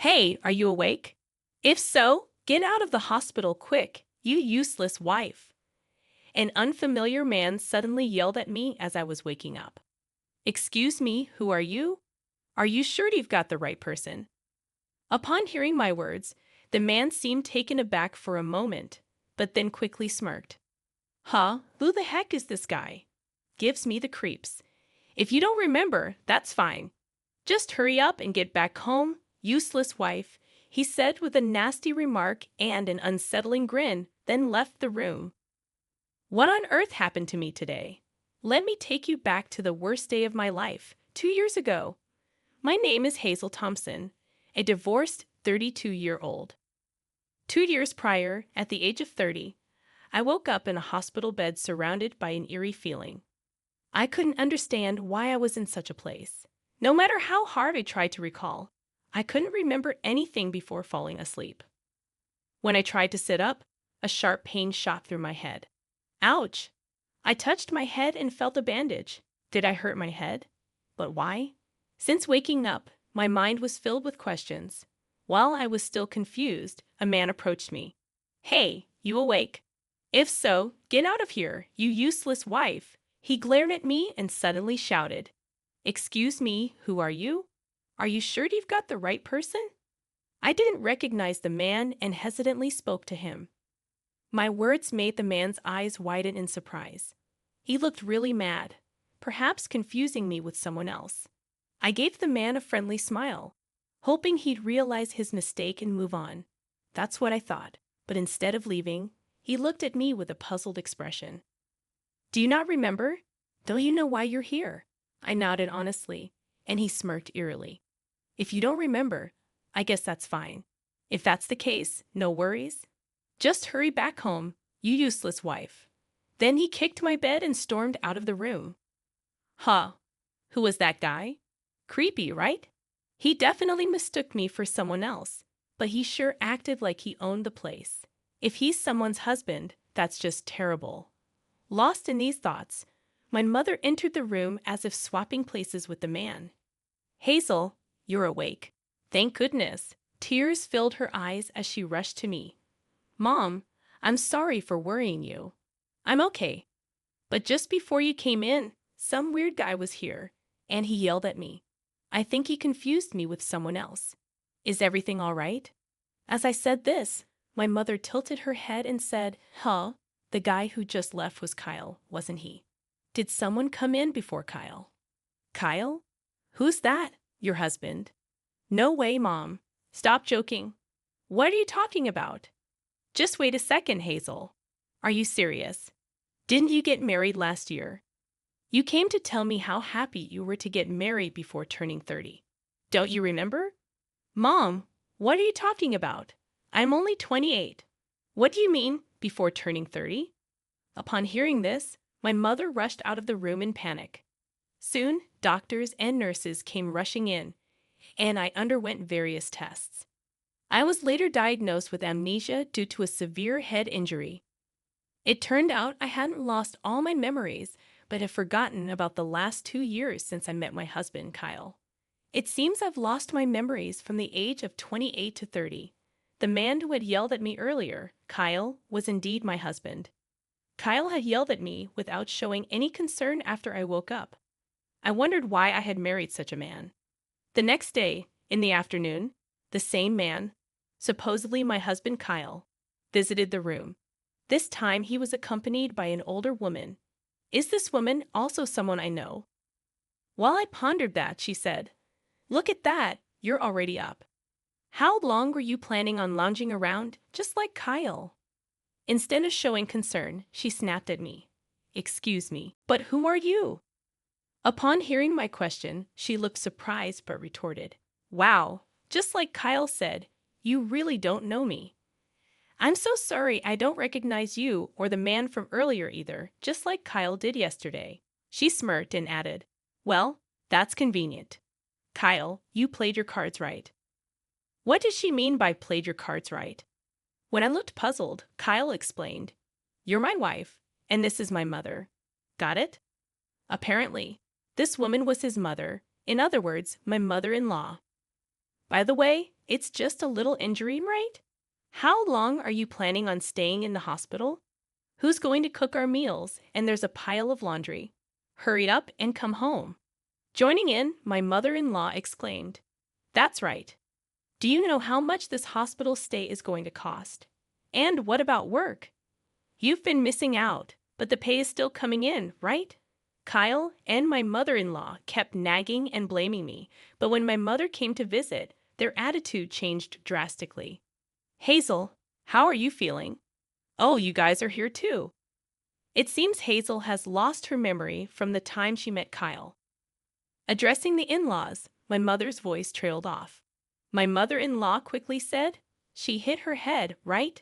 Hey, are you awake? If so, get out of the hospital quick, you useless wife. An unfamiliar man suddenly yelled at me as I was waking up. Excuse me, who are you? Are you sure you've got the right person? Upon hearing my words, the man seemed taken aback for a moment, but then quickly smirked. Huh, who the heck is this guy? Gives me the creeps. If you don't remember, that's fine. Just hurry up and get back home, useless wife, he said with a nasty remark and an unsettling grin, then left the room. What on earth happened to me today? Let me take you back to the worst day of my life, 2 years ago. My name is Hazel Thompson, a divorced 32-year-old. 2 years prior, at the age of 30, I woke up in a hospital bed surrounded by an eerie feeling. I couldn't understand why I was in such a place. No matter how hard I tried to recall, I couldn't remember anything before falling asleep. When I tried to sit up, a sharp pain shot through my head. Ouch! I touched my head and felt a bandage. Did I hurt my head? But why? Since waking up, my mind was filled with questions. While I was still confused, a man approached me. Hey, you awake? If so, get out of here, you useless wife. He glared at me and suddenly shouted. Excuse me, who are you? Are you sure you've got the right person? I didn't recognize the man and hesitantly spoke to him. My words made the man's eyes widen in surprise. He looked really mad, perhaps confusing me with someone else. I gave the man a friendly smile, hoping he'd realize his mistake and move on. That's what I thought, but instead of leaving, he looked at me with a puzzled expression. Do you not remember? Don't you know why you're here? I nodded honestly, and he smirked eerily. If you don't remember, I guess that's fine. If that's the case, no worries. Just hurry back home, you useless wife. Then he kicked my bed and stormed out of the room. Huh, who was that guy? Creepy, right? He definitely mistook me for someone else, but he sure acted like he owned the place. If he's someone's husband, that's just terrible. Lost in these thoughts, my mother entered the room as if swapping places with the man. Hazel, you're awake. Thank goodness. Tears filled her eyes as she rushed to me. Mom, I'm sorry for worrying you. I'm okay. But just before you came in, some weird guy was here, and he yelled at me. I think he confused me with someone else. Is everything all right? As I said this, my mother tilted her head and said, Huh, the guy who just left was Kyle, wasn't he? Did someone come in before Kyle? Kyle? Who's that? Your husband? No way, Mom. Stop joking. What are you talking about? Just wait a second, Hazel. Are you serious? Didn't you get married last year? You came to tell me how happy you were to get married before turning 30. Don't you remember? Mom, what are you talking about? I'm only 28. What do you mean, before turning 30? Upon hearing this, my mother rushed out of the room in panic. Soon, doctors and nurses came rushing in, and I underwent various tests. I was later diagnosed with amnesia due to a severe head injury. It turned out I hadn't lost all my memories, but had forgotten about the last 2 years since I met my husband, Kyle. It seems I've lost my memories from the age of 28 to 30. The man who had yelled at me earlier, Kyle, was indeed my husband. Kyle had yelled at me without showing any concern after I woke up. I wondered why I had married such a man. The next day, in the afternoon, the same man, supposedly my husband Kyle, visited the room. This time he was accompanied by an older woman. Is this woman also someone I know? While I pondered that, she said, Look at that, you're already up. How long were you planning on lounging around, just like Kyle? Instead of showing concern, she snapped at me. Excuse me, but who are you? Upon hearing my question, she looked surprised but retorted, Wow, just like Kyle said, you really don't know me. I'm so sorry I don't recognize you or the man from earlier either, just like Kyle did yesterday. She smirked and added, Well, that's convenient. Kyle, you played your cards right. What did she mean by played your cards right? When I looked puzzled, Kyle explained, You're my wife, and this is my mother. Got it? Apparently, this woman was his mother, in other words, my mother-in-law. By the way, it's just a little injury, right? How long are you planning on staying in the hospital? Who's going to cook our meals? And there's a pile of laundry. Hurry up and come home. Joining in, my mother-in-law exclaimed, "That's right. Do you know how much this hospital stay is going to cost? And what about work? You've been missing out, but the pay is still coming in, right?" Kyle and my mother-in-law kept nagging and blaming me, but when my mother came to visit, their attitude changed drastically. "Hazel, how are you feeling? Oh, you guys are here too." It seems Hazel has lost her memory from the time she met Kyle. Addressing the in-laws, my mother's voice trailed off. My mother-in-law quickly said, "She hit her head, right?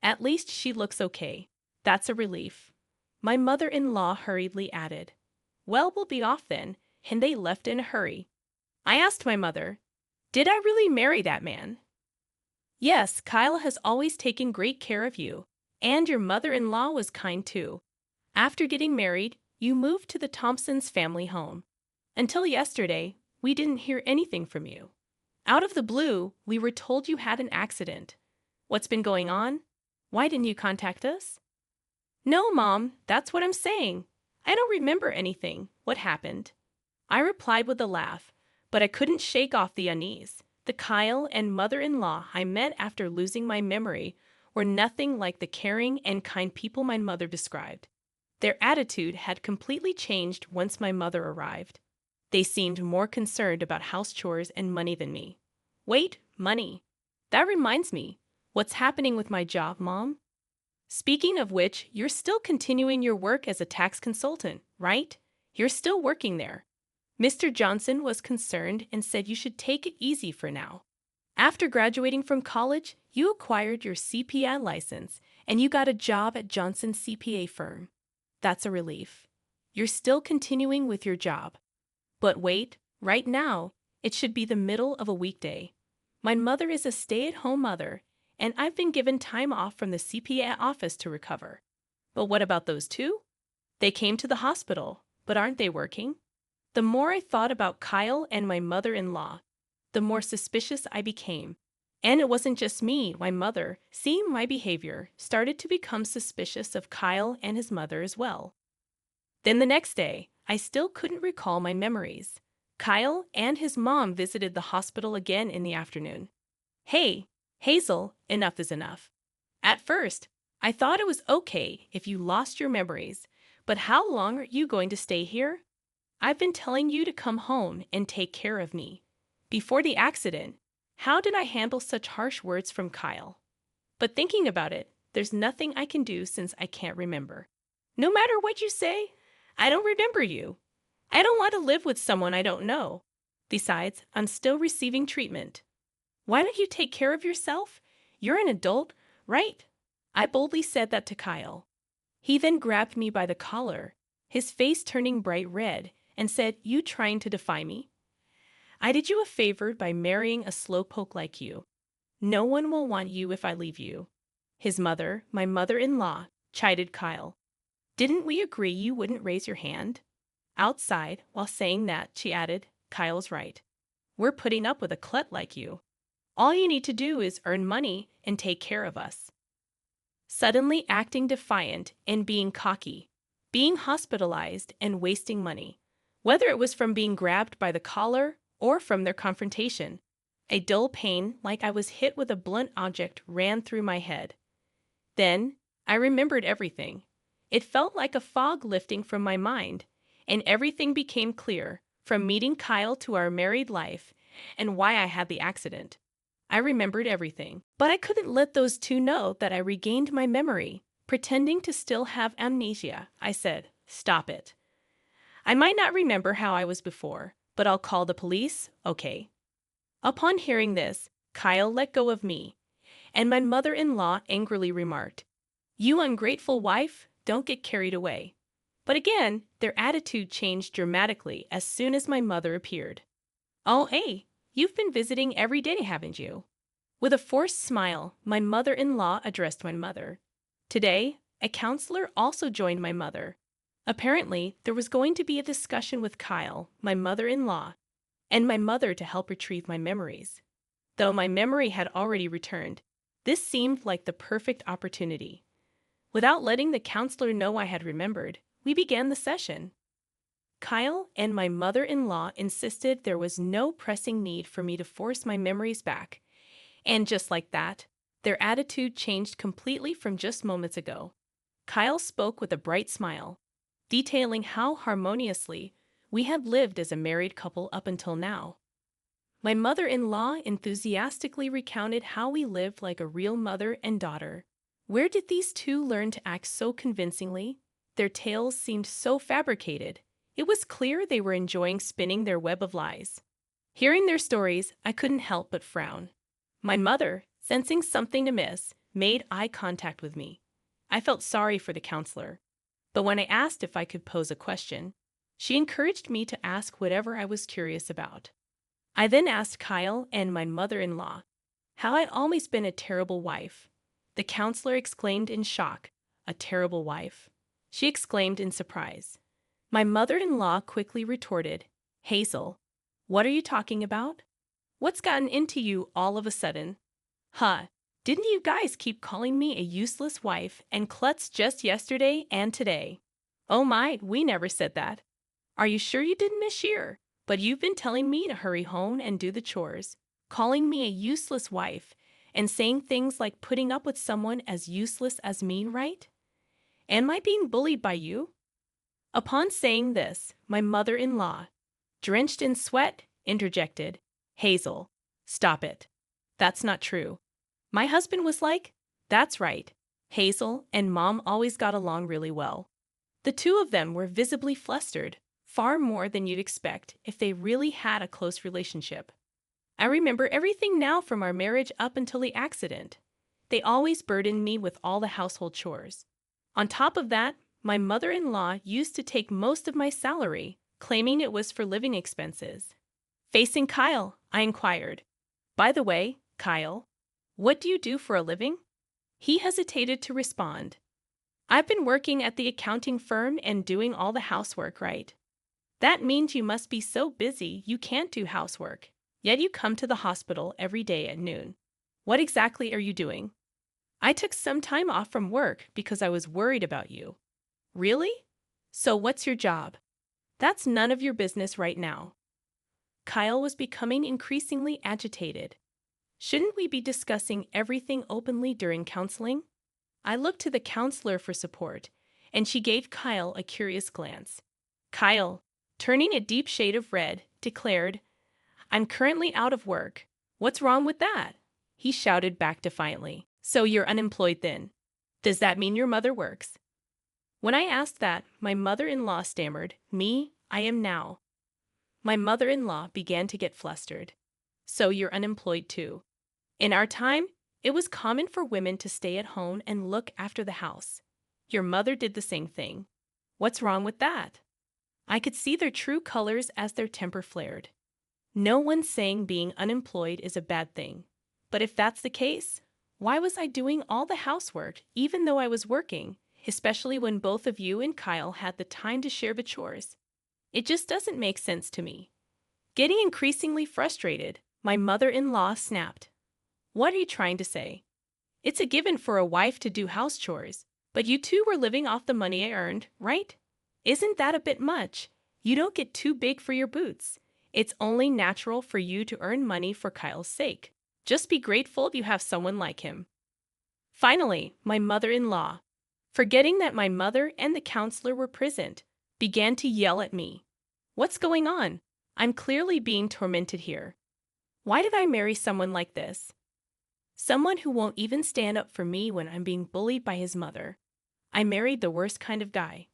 At least she looks okay. That's a relief." My mother-in-law hurriedly added, "Well, we'll be off then," and they left in a hurry. I asked my mother, "Did I really marry that man?" "Yes, Kyle has always taken great care of you, and your mother-in-law was kind too. After getting married, you moved to the Thompsons' family home. Until yesterday, we didn't hear anything from you. Out of the blue, we were told you had an accident. What's been going on? Why didn't you contact us?" "No, Mom, that's what I'm saying. I don't remember anything. What happened?" I replied with a laugh, but I couldn't shake off the unease. The Kyle and mother-in-law I met after losing my memory were nothing like the caring and kind people my mother described. Their attitude had completely changed once my mother arrived. They seemed more concerned about house chores and money than me. Wait, money. That reminds me. What's happening with my job, Mom? Speaking of which, you're still continuing your work as a tax consultant, right? You're still working there. Mr. Johnson was concerned and said you should take it easy for now. After graduating from college, you acquired your CPA license and you got a job at Johnson's CPA firm. That's a relief. You're still continuing with your job. But wait, right now, it should be the middle of a weekday. My mother is a stay-at-home mother, and I've been given time off from the CPA office to recover. But what about those two? They came to the hospital, but aren't they working? The more I thought about Kyle and my mother-in-law, the more suspicious I became. And it wasn't just me, my mother, seeing my behavior, started to become suspicious of Kyle and his mother as well. Then the next day, I still couldn't recall my memories. Kyle and his mom visited the hospital again in the afternoon. "Hey, Hazel, enough is enough. At first, I thought it was okay if you lost your memories, but how long are you going to stay here? I've been telling you to come home and take care of me. Before the accident, how did I handle such harsh words from Kyle? But thinking about it, there's nothing I can do since I can't remember. No matter what you say, I don't remember you. I don't want to live with someone I don't know. Besides, I'm still receiving treatment. Why don't you take care of yourself? You're an adult, right?" I boldly said that to Kyle. He then grabbed me by the collar, his face turning bright red, and said, "You trying to defy me? I did you a favor by marrying a slowpoke like you. No one will want you if I leave you." His mother, my mother-in-law, chided Kyle. "Didn't we agree you wouldn't raise your hand?" Outside, while saying that, she added, "Kyle's right. We're putting up with a clut like you. All you need to do is earn money and take care of us." Suddenly acting defiant and being cocky, being hospitalized and wasting money. Whether it was from being grabbed by the collar or from their confrontation, a dull pain like I was hit with a blunt object ran through my head. Then I remembered everything. It felt like a fog lifting from my mind, and everything became clear, from meeting Kyle to our married life and why I had the accident. I remembered everything, but I couldn't let those two know that I regained my memory. Pretending to still have amnesia, I said, "Stop it. I might not remember how I was before, but I'll call the police, okay?" Upon hearing this, Kyle let go of me, and my mother-in-law angrily remarked, "You ungrateful wife, don't get carried away." But again, their attitude changed dramatically as soon as my mother appeared. "Oh, hey, you've been visiting every day, haven't you?" With a forced smile, my mother-in-law addressed my mother. Today, a counselor also joined my mother. Apparently, there was going to be a discussion with Kyle, my mother-in-law, and my mother to help retrieve my memories. Though my memory had already returned, this seemed like the perfect opportunity. Without letting the counselor know I had remembered, we began the session. Kyle and my mother-in-law insisted there was no pressing need for me to force my memories back, and just like that, their attitude changed completely from just moments ago. Kyle spoke with a bright smile, detailing how harmoniously we had lived as a married couple up until now. My mother-in-law enthusiastically recounted how we lived like a real mother and daughter. Where did these two learn to act so convincingly? Their tales seemed so fabricated. It was clear they were enjoying spinning their web of lies. Hearing their stories, I couldn't help but frown. My mother, sensing something amiss, made eye contact with me. I felt sorry for the counselor, but when I asked if I could pose a question, she encouraged me to ask whatever I was curious about. I then asked Kyle and my mother-in-law how I'd always been a terrible wife. The counselor exclaimed in shock, "A terrible wife?" She exclaimed in surprise. My mother-in-law quickly retorted, "Hazel, what are you talking about? What's gotten into you all of a sudden? Huh, didn't you guys keep calling me a useless wife and klutz just yesterday and today?" "Oh my, we never said that." "Are you sure you didn't, Miss Shear? But you've been telling me to hurry home and do the chores, calling me a useless wife, and saying things like putting up with someone as useless as me, right? Am I being bullied by you?" Upon saying this, my mother-in-law, drenched in sweat, interjected, "Hazel, stop it. That's not true." My husband was like, "That's right. Hazel and Mom always got along really well." The two of them were visibly flustered, far more than you'd expect if they really had a close relationship. I remember everything now from our marriage up until the accident. They always burdened me with all the household chores. On top of that, my mother-in-law used to take most of my salary, claiming it was for living expenses. Facing Kyle, I inquired, "By the way, Kyle, what do you do for a living?" He hesitated to respond. "I've been working at the accounting firm and doing all the housework, right?" "That means you must be so busy you can't do housework, yet you come to the hospital every day at noon. What exactly are you doing?" "I took some time off from work because I was worried about you." "Really? So what's your job?" "That's none of your business right now." Kyle was becoming increasingly agitated. Shouldn't we be discussing everything openly during counseling? I looked to the counselor for support, and she gave Kyle a curious glance. Kyle, turning a deep shade of red, declared, "I'm currently out of work. What's wrong with that?" He shouted back defiantly, "So you're unemployed then? Does that mean your mother works?" When I asked that, my mother-in-law stammered, "Me, I am now." My mother-in-law began to get flustered. "So you're unemployed too. In our time, it was common for women to stay at home and look after the house. Your mother did the same thing. What's wrong with that?" I could see their true colors as their temper flared. No one's saying being unemployed is a bad thing. But if that's the case, why was I doing all the housework even though I was working, especially when both of you and Kyle had the time to share the chores? It just doesn't make sense to me. Getting increasingly frustrated, my mother-in-law snapped, "What are you trying to say? It's a given for a wife to do house chores, but you two were living off the money I earned, right? Isn't that a bit much? You don't get too big for your boots. It's only natural for you to earn money for Kyle's sake. Just be grateful you have someone like him." Finally, my mother-in-law, forgetting that my mother and the counselor were present, began to yell at me. "What's going on? I'm clearly being tormented here. Why did I marry someone like this? Someone who won't even stand up for me when I'm being bullied by his mother. I married the worst kind of guy."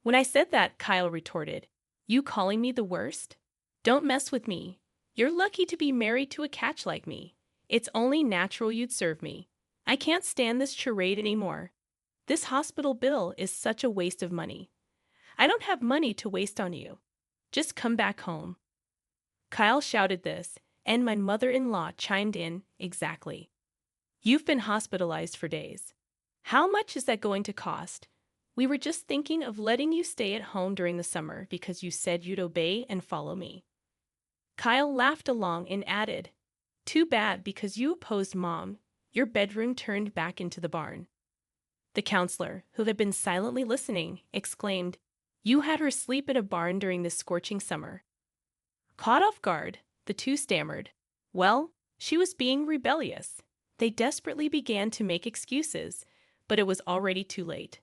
When I said that, Kyle retorted, "You calling me the worst? Don't mess with me. You're lucky to be married to a catch like me. It's only natural you'd serve me. I can't stand this charade anymore. This hospital bill is such a waste of money. I don't have money to waste on you. Just come back home." Kyle shouted this, and my mother-in-law chimed in, "Exactly. You've been hospitalized for days. How much is that going to cost? We were just thinking of letting you stay at home during the summer because you said you'd obey and follow me." Kyle laughed along and added, Too bad because you opposed Mom. Your bedroom turned back into the barn. The counselor, who had been silently listening, exclaimed, You had her sleep in a barn during this scorching summer. Caught off guard, the two stammered, Well, she was being rebellious. They desperately began to make excuses, but it was already too late.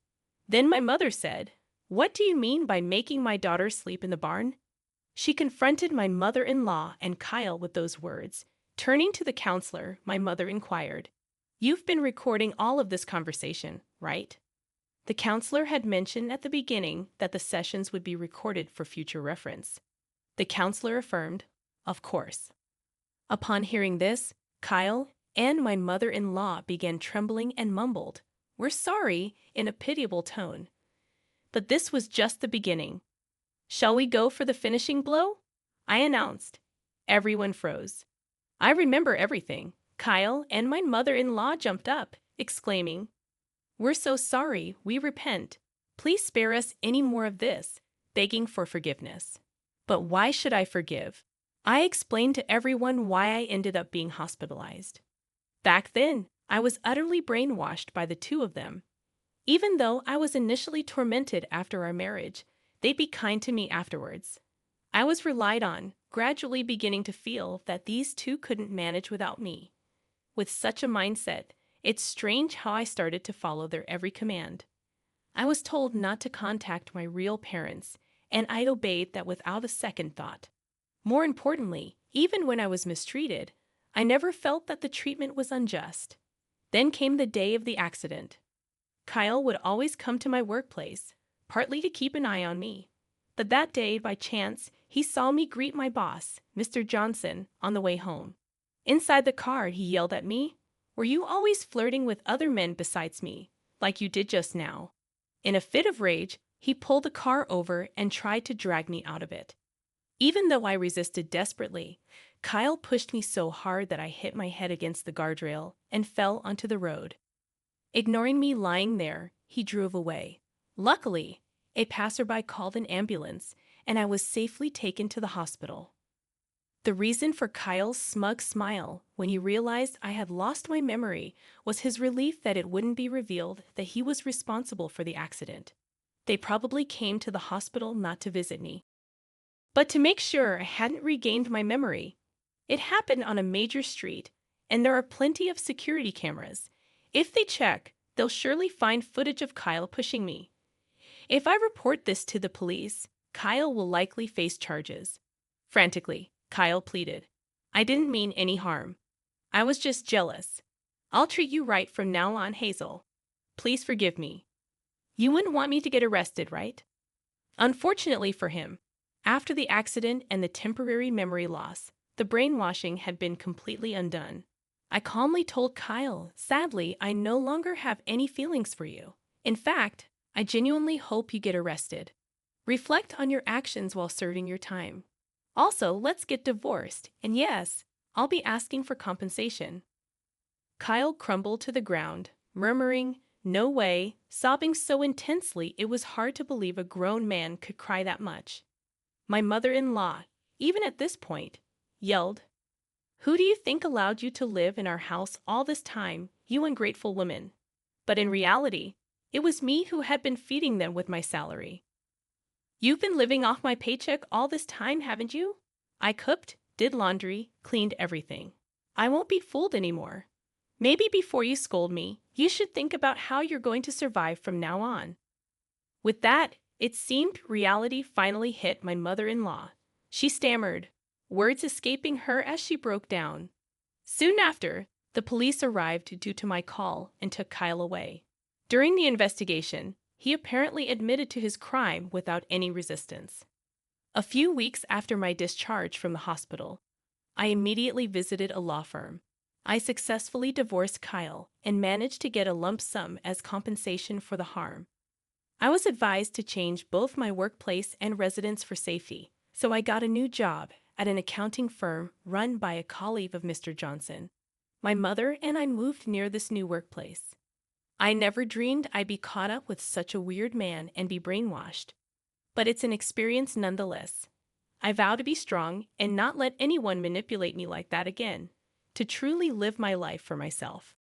Then my mother said, What do you mean by making my daughter sleep in the barn? She confronted my mother-in-law and Kyle with those words. Turning to the counselor, my mother inquired, You've been recording all of this conversation, right? The counselor had mentioned at the beginning that the sessions would be recorded for future reference. The counselor affirmed, Of course. Upon hearing this, Kyle and my mother-in-law began trembling and mumbled, We're sorry, in a pitiable tone. But this was just the beginning. Shall we go for the finishing blow? I announced. Everyone froze. I remember everything. Kyle and my mother-in-law jumped up, exclaiming, We're so sorry, we repent. Please spare us any more of this, begging for forgiveness. But why should I forgive? I explained to everyone why I ended up being hospitalized. Back then, I was utterly brainwashed by the two of them. Even though I was initially tormented after our marriage, they'd be kind to me afterwards. I was relied on, gradually beginning to feel that these two couldn't manage without me. With such a mindset, it's strange how I started to follow their every command. I was told not to contact my real parents, and I obeyed that without a second thought. More importantly, even when I was mistreated, I never felt that the treatment was unjust. Then came the day of the accident. Kyle would always come to my workplace, partly to keep an eye on me. But that day, by chance, he saw me greet my boss, Mr. Johnson, on the way home. Inside the car, he yelled at me, Were you always flirting with other men besides me, like you did just now? In a fit of rage, he pulled the car over and tried to drag me out of it. Even though I resisted desperately, Kyle pushed me so hard that I hit my head against the guardrail and fell onto the road. Ignoring me lying there, he drove away. Luckily, a passerby called an ambulance, and I was safely taken to the hospital. The reason for Kyle's smug smile when he realized I had lost my memory was his relief that it wouldn't be revealed that he was responsible for the accident. They probably came to the hospital not to visit me, but to make sure I hadn't regained my memory. It happened on a major street, and there are plenty of security cameras. If they check, they'll surely find footage of Kyle pushing me. If I report this to the police, Kyle will likely face charges. Frantically, Kyle pleaded, I didn't mean any harm. I was just jealous. I'll treat you right from now on, Hazel. Please forgive me. You wouldn't want me to get arrested, right? Unfortunately for him, after the accident and the temporary memory loss, the brainwashing had been completely undone. I calmly told Kyle, Sadly, I no longer have any feelings for you. In fact, I genuinely hope you get arrested. Reflect on your actions while serving your time. Also, let's get divorced, and yes, I'll be asking for compensation. Kyle crumbled to the ground, murmuring, No way, sobbing so intensely it was hard to believe a grown man could cry that much. My mother-in-law, even at this point, yelled, Who do you think allowed you to live in our house all this time, you ungrateful woman? But in reality, it was me who had been feeding them with my salary. You've been living off my paycheck all this time, haven't you? I cooked, did laundry, cleaned everything. I won't be fooled anymore. Maybe before you scold me, you should think about how you're going to survive from now on. With that, it seemed reality finally hit my mother-in-law. She stammered, words escaping her as she broke down. Soon after, the police arrived due to my call and took Kyle away. During the investigation, he apparently admitted to his crime without any resistance. A few weeks after my discharge from the hospital, I immediately visited a law firm. I successfully divorced Kyle and managed to get a lump sum as compensation for the harm. I was advised to change both my workplace and residence for safety, so I got a new job at an accounting firm run by a colleague of Mr. Johnson. My mother and I moved near this new workplace. I never dreamed I'd be caught up with such a weird man and be brainwashed. But it's an experience nonetheless. I vow to be strong and not let anyone manipulate me like that again. to truly live my life for myself.